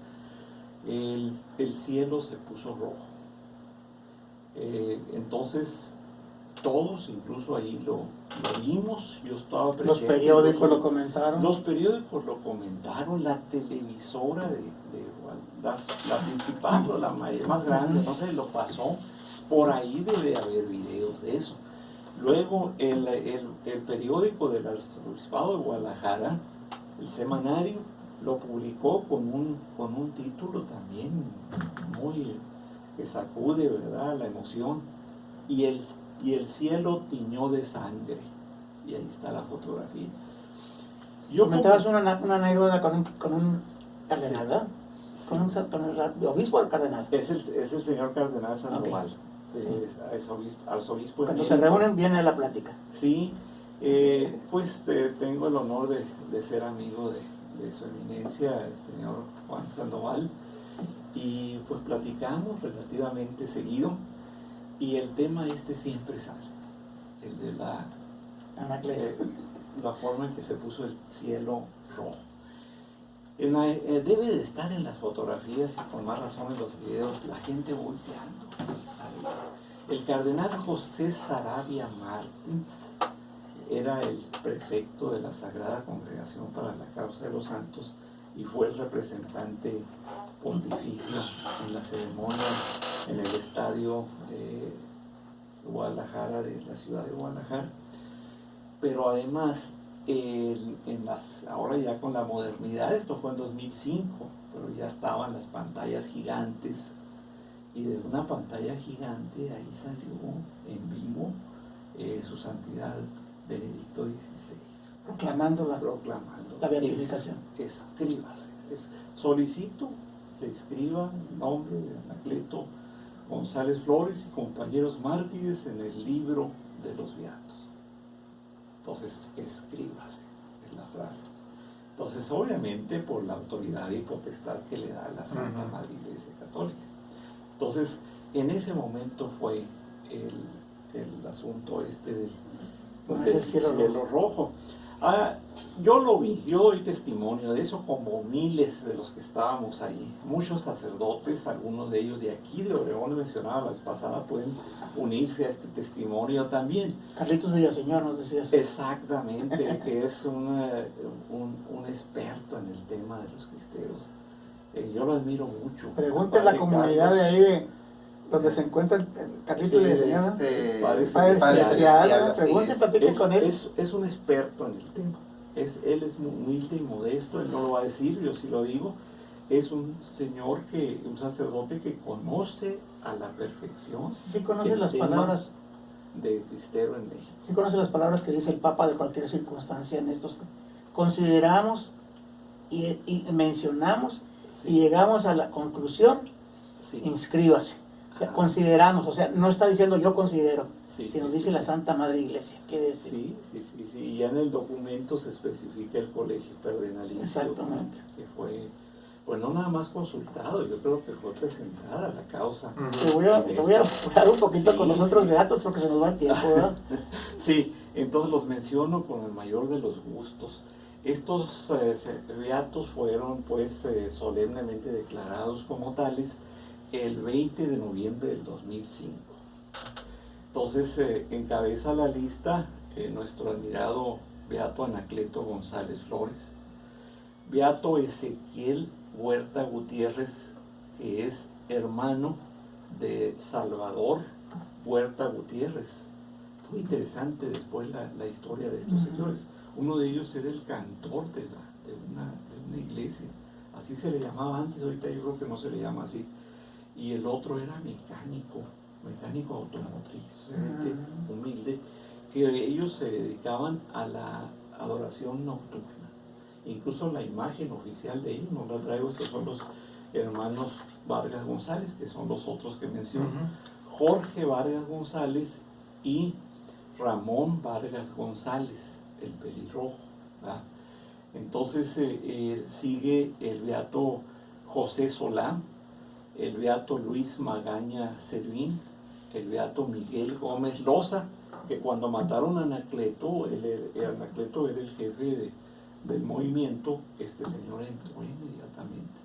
el cielo se puso rojo. Entonces todos, incluso ahí lo vimos, yo estaba presente. Los periódicos lo comentaron. Los periódicos lo comentaron, la televisora la principal o la más grande, no sé, lo pasó. Por ahí debe haber videos de eso. Luego el periódico del Arzobispado de Guadalajara, el semanario, lo publicó con un título también muy que sacude, ¿verdad?, la emoción. Y el cielo tiñó de sangre. Y ahí está la fotografía. Comentabas una anécdota con un cardenal, Sí. ¿verdad? Sí. Con el obispo del cardenal. Es el señor cardenal Sandoval, Sí. arzobispo. Cuando se reúnen viene la plática. Sí, pues tengo el honor de ser amigo de su eminencia, el señor Juan Sandoval, y pues platicamos relativamente seguido, y el tema siempre sale, el de Anacleto. la forma en que se puso el cielo rojo. Debe de estar en las fotografías y con más razón en los videos, la gente volteando. El cardenal José Saravia Martins era el prefecto de la Sagrada Congregación para la Causa de los Santos y fue el representante pontificio en la ceremonia en el estadio de Guadalajara, de la ciudad de Guadalajara. Pero además, ahora ya con la modernidad, esto fue en 2005, pero ya estaban las pantallas gigantes, y de una pantalla gigante ahí salió en vivo su santidad Benedicto XVI. Proclamando la beatificación. Escríbase. Solicito se escriba el nombre de Anacleto González Flores y compañeros mártires en el libro de los beatos. Entonces, escríbase, es la frase. Entonces, obviamente, por la autoridad y potestad que le da la Santa Madre Iglesia Católica. Entonces, en ese momento fue el asunto del cielo rojo. Yo lo vi, yo doy testimonio de eso, como miles de los que estábamos ahí. Muchos sacerdotes, algunos de ellos de aquí de Obregón, mencionaba la vez pasada, pueden unirse a este testimonio también. Carlitos Villaseñor nos decías. Exactamente, que es un experto en el tema de los cristeros. Yo lo admiro mucho. Pregúntale a la comunidad de ahí donde se encuentra el Carlitos Villaseñor. Padre Celestial. Pregunte y platique con él. Es un experto en el tema. Él es muy humilde y modesto, él no lo va a decir, yo sí lo digo. Es un señor, un sacerdote que conoce a la perfección. Sí conoce las palabras de cristero en México. Sí conoce las palabras que dice el Papa de cualquier circunstancia en estos. Consideramos y mencionamos y llegamos a la conclusión, inscríbase. O sea, consideramos, o sea, no está diciendo yo considero, sino dice la Santa Madre Iglesia. ¿Qué decir? Sí, y ya en el documento se especifica el colegio cardenalicio. Exactamente. Que fue, pues no nada más consultado, yo creo que fue presentada la causa. Te voy a apurar un poquito con los otros beatos porque se nos va el tiempo, ¿verdad? Sí, entonces los menciono con el mayor de los gustos. Estos beatos fueron pues solemnemente declarados como tales el 20 de noviembre del 2005. Entonces encabeza la lista nuestro admirado beato Anacleto González Flores, beato Ezequiel Huerta Gutiérrez, que es hermano de Salvador Huerta Gutiérrez. Muy interesante después la historia de estos señores. Uno de ellos era el cantor de una iglesia, así se le llamaba antes, ahorita yo creo que no se le llama así. Y el otro era mecánico automotriz, gente humilde, que ellos se dedicaban a la adoración nocturna. Incluso la imagen oficial de ellos, no la traigo, estos son los hermanos Vargas González, que son los otros que menciono. Jorge Vargas González y Ramón Vargas González, el pelirrojo, ¿verdad? Entonces sigue el beato José Solá, el beato Luis Magaña Servín, el beato Miguel Gómez Loza, que cuando mataron a Anacleto, Anacleto era el jefe del movimiento, este señor entró inmediatamente.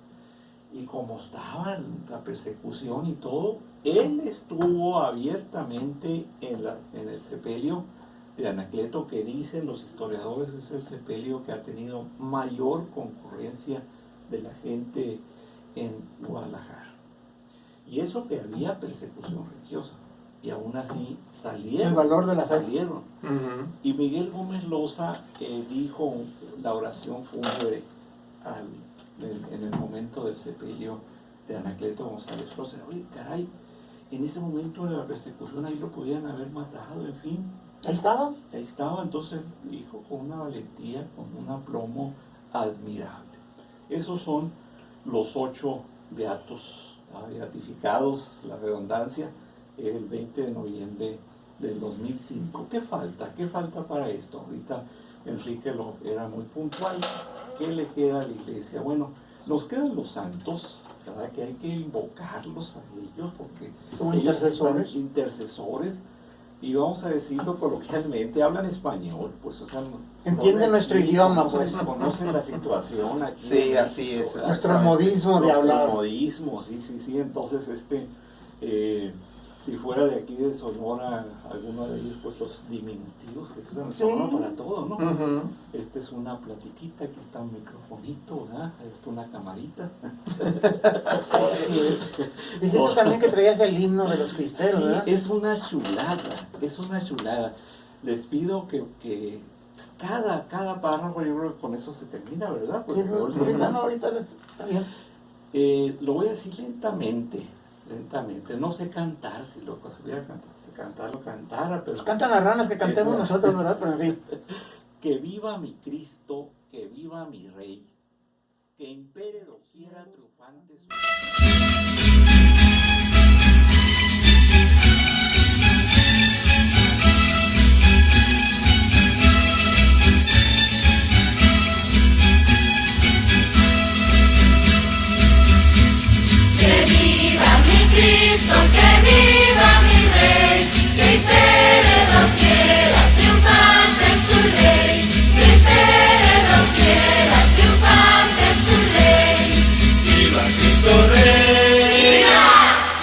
Y como estaba la persecución y todo, él estuvo abiertamente en el sepelio de Anacleto, que dicen los historiadores es el sepelio que ha tenido mayor concurrencia de la gente en Guadalajara. Y eso que había persecución religiosa, y aún así salieron. El valor de la fe. salieron. Y Miguel Gómez Loza dijo la oración fúnebre en el momento del sepelio de Anacleto González Flores. Oye, caray, en ese momento de la persecución ahí lo podían haber matado, en fin. ¿Ahí estaba? Ahí estaba, entonces dijo con una valentía, con un aplomo admirable. Esos son los 8 beatos, beatificados, la redundancia, el 20 de noviembre del 2005. ¿Qué falta? ¿Qué falta para esto? Ahorita Enrique era muy puntual. ¿Qué le queda a la iglesia? Bueno, nos quedan los santos, ¿verdad? Que hay que invocarlos a ellos porque Como ellos intercesores. están intercesores. Y vamos a decirlo coloquialmente, hablan español, pues, o sea, Entienden nuestro idioma, pues. Conocen la situación aquí. Sí, así es. Nuestro modismo de hablar. Nuestro modismo, sí, entonces, si fuera de aquí de Sonora, alguno de ellos, pues, los diminutivos que se usan en Sí. Sonora para todo, ¿no? Ujú. Esta es una platiquita, aquí está un microfonito, ¿verdad? Esta una camarita. Así es. Dijiste también que traías el himno de los cristeros, Sí, ¿verdad? es una chulada. Les pido que cada párrafo, yo creo que con eso se termina, ¿verdad? Sí, Porque ahorita está bien. lo voy a decir lentamente. No sé cantar, si lo pudiera cantar, lo cantara, pero Pues cantan las ranas que cantemos Eso. nosotros, ¿verdad? Pero en fin. que viva mi Cristo, que viva mi Rey, que impere doquiera triunfante su... Que viva mi Cristo, que viva mi Rey, que impere doquiera, triunfante en su ley, que impere doquiera, triunfante en su ley. Viva Cristo Rey, ¡Viva!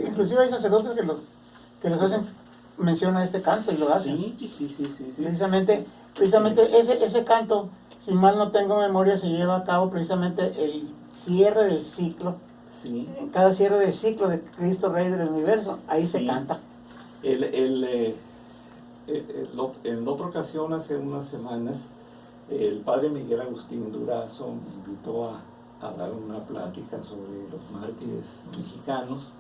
inclusive hay sacerdotes que los hacen mención a este canto y lo hacen. Sí. Precisamente ese canto, si mal no tengo memoria, se lleva a cabo precisamente el cierre del ciclo. Sí. En cada cierre del ciclo de Cristo Rey del Universo, ahí se Sí. canta. En otra ocasión, hace unas semanas, el padre Miguel Agustín Durazo me invitó a dar una plática sobre los mártires mexicanos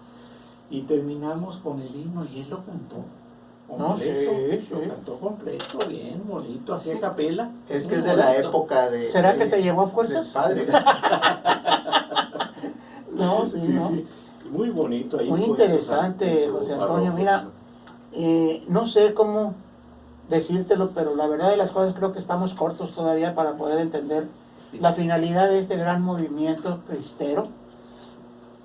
y terminamos con el himno y él lo cantó completo. Sí. Lo cantó completo, bien, bonito, hacía capela. Es que muy es de la bonito. época de... ¿Será que de- te llevó a del fuerzas? padre. No, sí, Sí, no. sí. Muy bonito ahí. Muy fue interesante, en su José Antonio. parroquia. Mira, no sé cómo decírtelo, pero la verdad de las cosas creo que estamos cortos todavía para poder entender Sí. la finalidad de este gran movimiento cristero,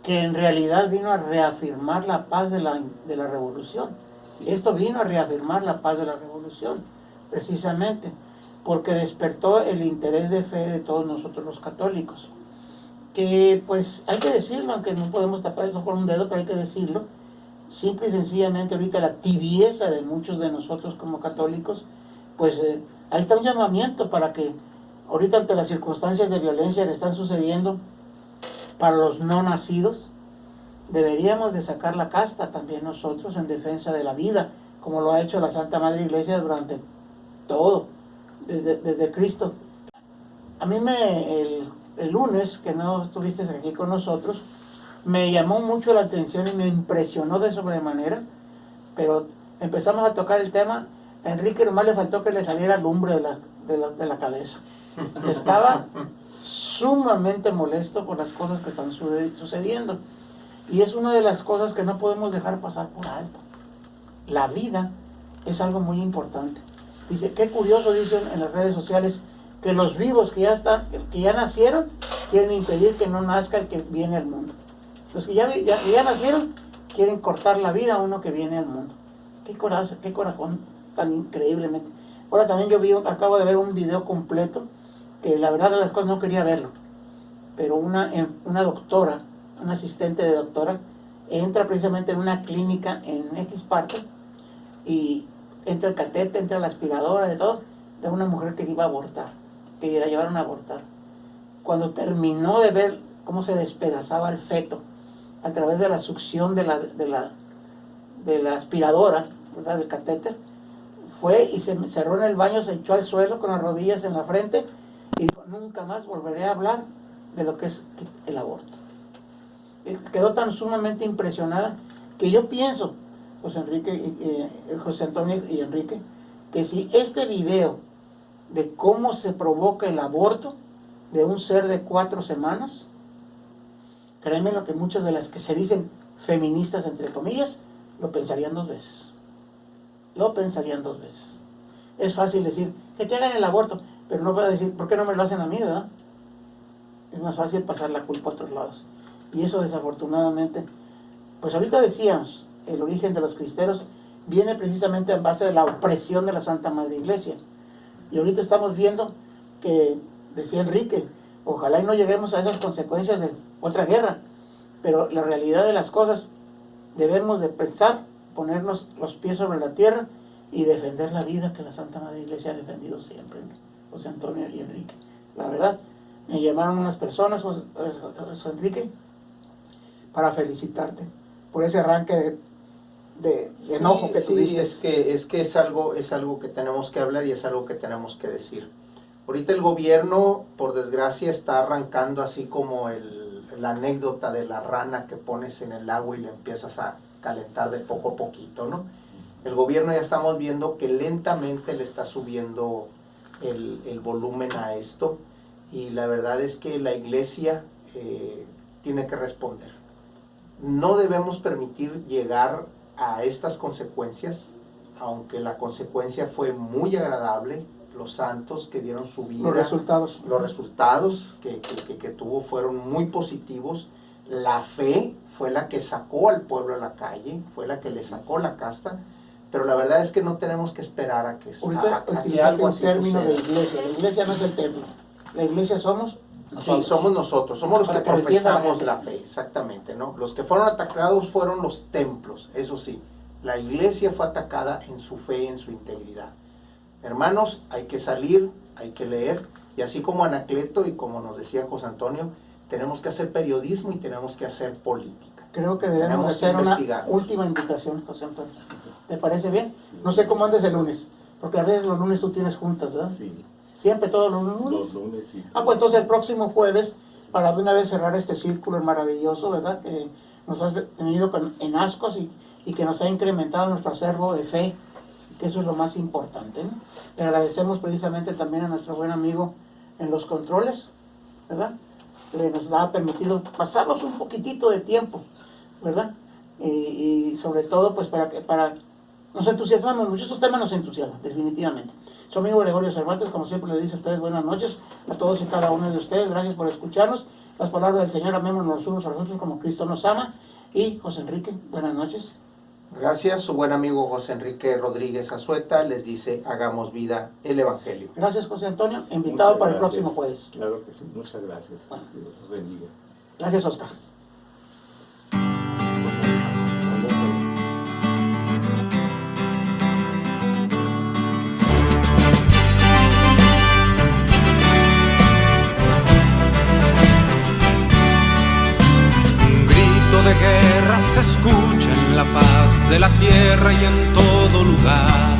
que en realidad vino a reafirmar la paz de la revolución. Sí. Esto vino a reafirmar la paz de la revolución, precisamente, porque despertó el interés de fe de todos nosotros los católicos. Que pues hay que decirlo, aunque no podemos tapar eso con un dedo, pero hay que decirlo, simple y sencillamente ahorita la tibieza de muchos de nosotros como católicos, pues ahí está un llamamiento para que ahorita ante las circunstancias de violencia que están sucediendo para los no nacidos, deberíamos de sacar la casta también nosotros en defensa de la vida, como lo ha hecho la Santa Madre Iglesia durante todo, desde Cristo. A mí el lunes, que no estuviste aquí con nosotros, me llamó mucho la atención y me impresionó de sobremanera, pero empezamos a tocar el tema. A Enrique nomás le faltó que le saliera lumbre de la cabeza. Estaba sumamente molesto por las cosas que están sucediendo. Y es una de las cosas que no podemos dejar pasar por alto. La vida es algo muy importante. Dice, qué curioso, dicen en las redes sociales, que los vivos que ya nacieron, quieren impedir que no nazca el que viene al mundo. Los que ya nacieron, quieren cortar la vida a uno que viene al mundo. Qué corazón tan increíblemente. Ahora también acabo de ver un video completo, que la verdad de las cosas no quería verlo, pero una doctora, una asistente de doctora, entra precisamente en una clínica en X parte, y entra el catete, entra la aspiradora, de todo, de una mujer que iba a abortar, que la llevaron a abortar. Cuando terminó de ver cómo se despedazaba el feto a través de la succión de la aspiradora, ¿verdad?, del catéter, fue y se cerró en el baño, se echó al suelo con las rodillas en la frente y dijo, nunca más volveré a hablar de lo que es el aborto. Quedó tan sumamente impresionada que yo pienso, José Antonio y Enrique, que si este video de cómo se provoca el aborto de un ser de 4 semanas, créeme lo que muchas de las que se dicen feministas, entre comillas, lo pensarían 2 veces. Lo pensarían 2 veces. Es fácil decir, que te hagan el aborto, pero no voy a decir, ¿por qué no me lo hacen a mí, verdad? Es más fácil pasar la culpa a otros lados. Y eso desafortunadamente, pues ahorita decíamos, el origen de los cristeros viene precisamente en base de la opresión de la Santa Madre Iglesia. Y ahorita estamos viendo que, decía Enrique, ojalá y no lleguemos a esas consecuencias de otra guerra, pero la realidad de las cosas, debemos de pensar, ponernos los pies sobre la tierra y defender la vida que la Santa Madre Iglesia ha defendido siempre, José Antonio y Enrique. La verdad, me llamaron unas personas, José Enrique, para felicitarte por ese arranque de enojo que tuviste. Es que es algo que tenemos que hablar y es algo que tenemos que decir. Ahorita el gobierno, por desgracia, está arrancando así como la anécdota de la rana que pones en el agua y le empiezas a calentar de poco a poquito, ¿no? El gobierno ya estamos viendo que lentamente le está subiendo el volumen a esto, y la verdad es que la iglesia tiene que responder. No debemos permitir llegar a estas consecuencias, aunque la consecuencia fue muy agradable. Los santos que dieron su vida, Los resultados que tuvo fueron muy positivos. La fe fue la que sacó al pueblo a la calle, fue la que le sacó la casta, pero la verdad es que no tenemos que esperar a que ahorita a que utilizaste algo un así término suceda. de iglesia. La iglesia no es el templo, la iglesia somos Sí, somos nosotros, somos los Para que que lo entienda la profesamos gente. la fe, exactamente, ¿no? Los que fueron atacados fueron los templos, eso sí, la iglesia fue atacada en su fe, en su integridad. Hermanos, hay que salir, hay que leer, y así como Anacleto y como nos decía José Antonio, tenemos que hacer periodismo y tenemos que hacer política. Creo que debemos Tenemos que hacer una investigar. última invitación, José Antonio. ¿Te parece bien? No sé cómo andes el lunes, porque a veces los lunes tú tienes juntas, ¿verdad? Sí, Siempre todos los lunes. los lunes sí. Ah, pues entonces el próximo jueves, para de una vez cerrar este círculo maravilloso, ¿verdad? Que nos has tenido en ascos y que nos ha incrementado nuestro acervo de fe, que eso es lo más importante, ¿no? Le agradecemos precisamente también a nuestro buen amigo en los controles, ¿verdad? Que nos ha permitido pasarnos un poquitito de tiempo, ¿verdad? Y sobre todo, pues para nos entusiasmamos mucho, estos temas nos entusiasman, definitivamente. Su amigo Gregorio Cervantes, como siempre le dice a ustedes buenas noches, a todos y cada uno de ustedes, gracias por escucharnos. Las palabras del Señor, amémonos los unos a los otros como Cristo nos ama. Y José Enrique, buenas noches. Gracias, su buen amigo José Enrique Rodríguez Azueta les dice, hagamos vida el Evangelio. Gracias, José Antonio, invitado Muchas para el gracias. próximo jueves. Claro que sí, muchas gracias. Bueno. Dios los bendiga. Gracias, Oscar. Un grito de guerra se escucha en la paz de la tierra y en todo lugar.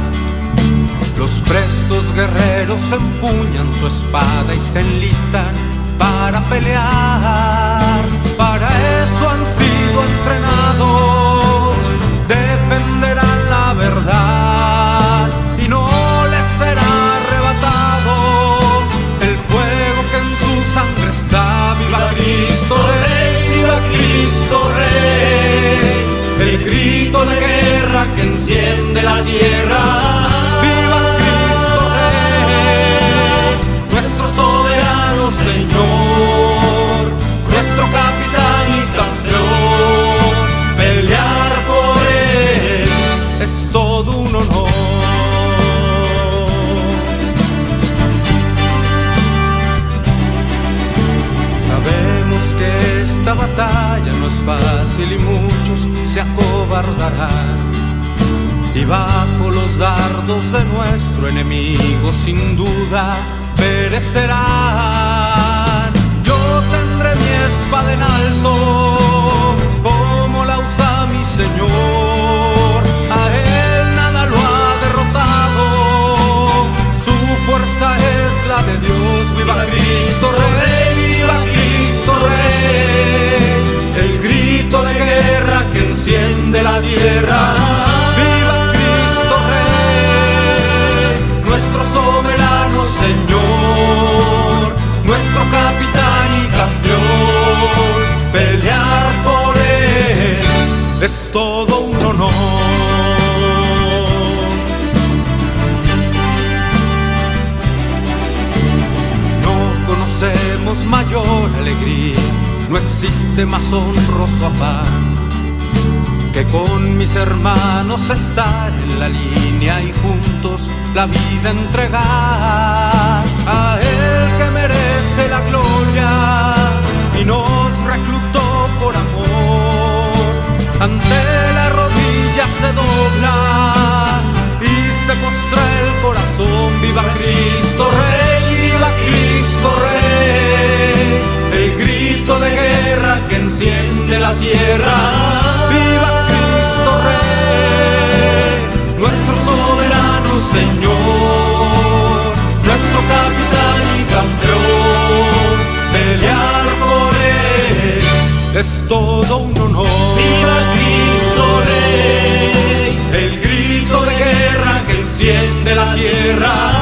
Los prestos guerreros empuñan su espada y se enlistan para pelear. Para eso han sido entrenados, defenderán la verdad y no les será arrebatado el fuego que en su sangre está. ¡Viva Cristo Rey! ¡Viva Cristo Rey! El grito de guerra que enciende la tierra. ¡Viva Cristo Rey! Nuestro soberano Señor, nuestro capitán y campeón. Pelear por él es todo un honor. Sabemos que esta batalla no es fácil y muchos se acobardarán. Y bajo los dardos de nuestro enemigo sin duda perecerán. Yo tendré mi espada en alto, como la usa mi Señor. A él nada lo ha derrotado, su fuerza es la de Dios. ¡Viva Cristo Rey! ¡Viva Cristo Rey! El grito de guerra que enciende la tierra. ¡Viva Cristo Rey! Nuestro soberano Señor, nuestro capitán y campeón. Pelear por él es todo un honor. No conocemos mayor alegría, no existe más honroso afán que con mis hermanos estar en la línea y juntos la vida entregar. A él que merece la gloria y nos reclutó por amor. Ante la rodilla se dobla y se postra el corazón. ¡Viva Cristo Rey! ¡Viva Cristo Rey! El grito de guerra que enciende la tierra. ¡Viva Cristo Rey! Nuestro soberano Señor, nuestro capitán y campeón. Pelear por él es todo un honor. ¡Viva Cristo Rey! El grito de guerra que enciende la tierra.